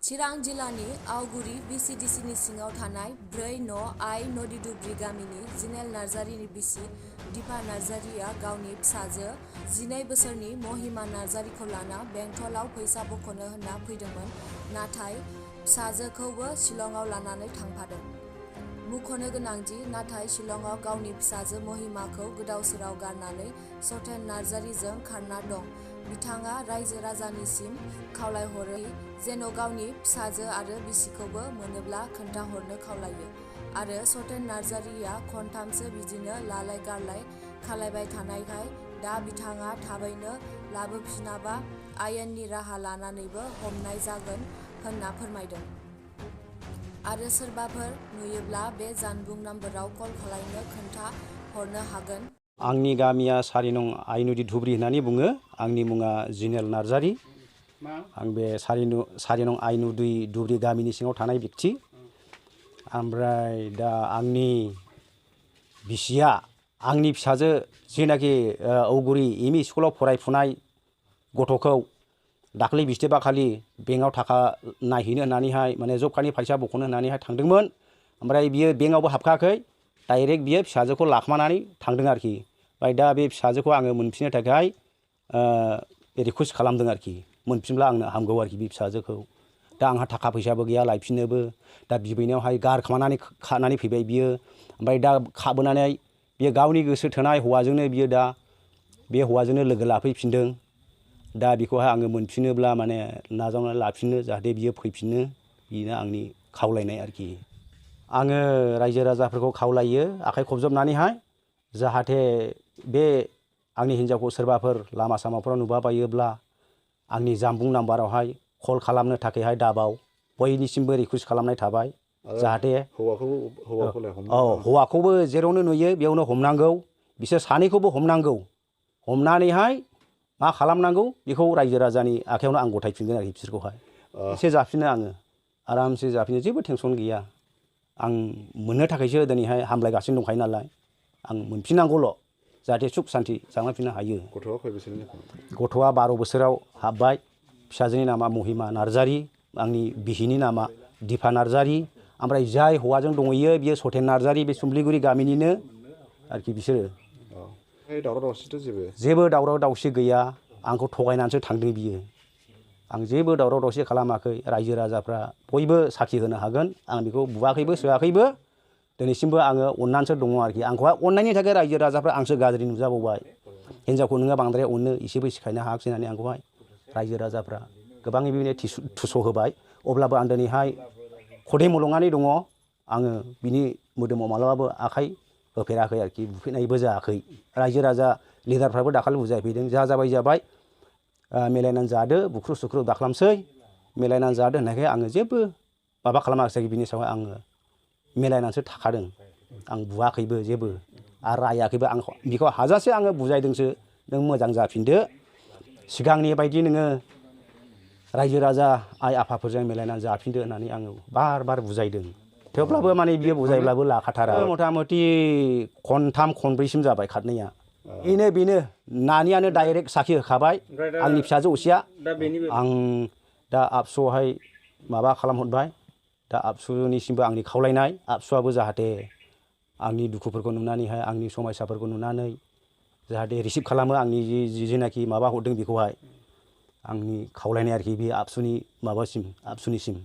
चिरां जिल्लानि आवगुरि बिसिडिसिनि सिङाव थानाय 4 न' आइ नदि दुब्रि गामिनि जिनेल नार्जारिनि बिसि दिपा नार्जारिया गावनि फिसाजो 12 बोसोरनि महिमा नार्जारिखौ लाना बेंटलाव फैसा बख'नो होनना फैदोंमोन, नाथाय फिसाजोखौबो शिलंआव लानानै थांफादों। मुंख'नो गोनांदि नाथाय शिलंआव गावनि फिसाजो महिमाखौ गोदाव सोराव गारनानै सतेन नार्जारिजों खारना दं। बिथाङा रायजो राजानिसिम खावलायहरो जेन' गावनि फिसाजो आरो बिसिखौबो मोनोब्ला खोन्थाहरनो खावलायो आरो सतेन नार्जारिया खनथामसो बिदिनो लालाय गारलाय खालायबाय थानायखाय दा बिथाङा थाबैनो लाबोफिनाबा आयेननि राहा लानानैबो हमनाय जागोन होनना फोरमायदों। आरो सोरबाफोर नुयोब्ला बे जानबुं नाम्बाराव कल खालामनो खोन्था हरनो हागोन। आंनि गामिया 4 नं आइ नदि धुब्रि होननानै बुङो। आंनि मुङा जिनेल नार्जारि। आं बे 4 नं आइ नदि धुब्रि गामिनि सिङाव थानाय बेक्ति। ओमफ्राय दा आंनि बिसिया आंनि फिसाजो जेनाखि औगुरि एम इ स्कुलाव फरायफुनाय गथ'खौ दाखालि बिस्थिबारखालि बेंकआव थाखा नायहैनो होननानैहाय माने जब कार्डनि फैसा बख'नो होननानैहाय थांदोंमोन। ओमफ्राय बियो बेंकआवबो हाबखायाखै, डाइरेक्ट बियो फिसाजोखौ लाखोमानानै थांदों आरोखि। ओमफ्राय दा बे फिसाजोखौ आङो मोनफिननो थाखाय रिकुवेस्ट खालामदों आरोखि। मोनफिनब्ला आंनो हामगौ आरोखि बे फिसाजोखौ। दा आंहा थाखा फैसाबो गैया लायफिननोबो। दा बिबैनायावहाय गारखोमानानै खानानै फैबाय बियो। ओमफ्राय दा खाबोनानै बियो गावनि गोसो थोनाय हौवाजोंनो बियो दा बे हौवाजोंनो लोगो लाफैफिनदों। दा बेखौहाय आङो मोनफिनोब्ला माने नाजावनानै लाफिननो जाहाथे बियो फैफिनो, बेनो आंनि खावलायनाय आरोखि। आङो रायजो राजाफोरखौ खावलायो आखाइ खबजबनानैहाय जाहाथे बे आंनि हिन्जावखौ सोरबाफोर लामा सामाफोराव नुबायोब्ला आंनि जानबुं नाम्बारावहाय कल खालामनो थाखायहाय दाबाव बयनिसिमबो रिकुवेस्ट खालामनाय थाबाय। जाहाथे हौवाखौबो जेरावनो नुयो बेयावनो हमनांगौ, बिसोर सानैखौबो हमनांगौ। हमनानैहाय मा खालामनांगौ बेखौ रायजो राजानि आखायावनो आं गथायफिनगोन आरोखि। बिसोरखौहाय एसे जाफिनो आङो, आरामसे जाफिनो, जेबो टेनसन गैया। आं मोननो थाखायसो दिनैहाय हामलायगासिनो दंखायो नालाय। आं मोनफिननांगौल', जाहाथे सुख सान्ति जालांफिननो हायो। गथ'आ खय बोसोरनि? गथ'आ 12 बोसोराव हाबबाय। फिसाजोनि नामा महिमा नार्जारि, आंनि बिसिनि नामा दिपा नार्जारि। ओमफ्राय जाय हौवाजों दंहैयो बियो सतेन नार्जारि, बे सुम्लिगुरि गामिनिनो आरोखि बिसोरो। दावराव दावसिथ' जेबो दावराव दावसि गैया। आंखौ थगायनानैसो थांदों बियो। आं जेबो दावराव दावसि खालामाखै। रायजो राजाफ्रा बयबो साखि होनो हागोन। आं बेखौ बुवाखैबो सोआखैबो। दिनैसिमबो आङो अननानैसो दङ आरोखि। आंखौहाय अननायनि थाखाय रायजो राजाफ्रा आंसो गाज्रि नुजाबावबाय। हिन्जावखौ नोङो बांद्राय अननो एसेबो सिखायनो हायाखिसै होननानै आंखौहाय रायजो राजाफ्रा गोबाङै बेबायदिनो थुस' होबाय। अब्लाबो आं दिनैहाय खदै मलंनानै दङ। आङो बिनि मोदोमाव मालाबाबो आखाइ होफेराखै आरोखि, बुफेरनायबो जायाखै। रायजो राजा लिडारफ्राबो दाखालि बुजायफैदों, जा जाबाय जाबाय, मिलायनानै जादो, बुख्रु सुख्रु दाखालामसै, मिलायनानै जादो होननायखाय आङो जेबो माबा खालामाखिसै। बिनि सायावहाय आङो मिलायनानैसो थाखादों। आं बुवाखैबो जेबो आरो रायाखैबो। आं बेखौ हाजासे आङो बुजायदोंसो, नों मोजां जाफिनदो, सिगांनि बायदि नोङो रायजो राजा आइ आफाफोरजों मिलायनानै जाफिनदो होननानै आङो बार बार बुजायदों। थेवब्लाबो माने बियो बुजायब्लाबो लाखाथारा। मथा मथि खनथाम खनब्रैसिम जाबाय खारनाया। बेनो नानियानो डाइरेक्ट साखि होखाबाय, आंनि फिसाजो असेया। आं दा आबसुआवहाय माबा खालामहरबाय। दा आबसुनिसिमबो आंनि खावलायनाय, आबसुआबो जाहाथे आंनि दुखुफोरखौ नुनानैहाय, आंनि समयसाफोरखौ नुनानै जाहाथे रिसिभ खालामो आंनि जेनाखि माबा हरदों बेखौहाय। आंनि खावलायनाय आरोखि बे आबसुनिसिम।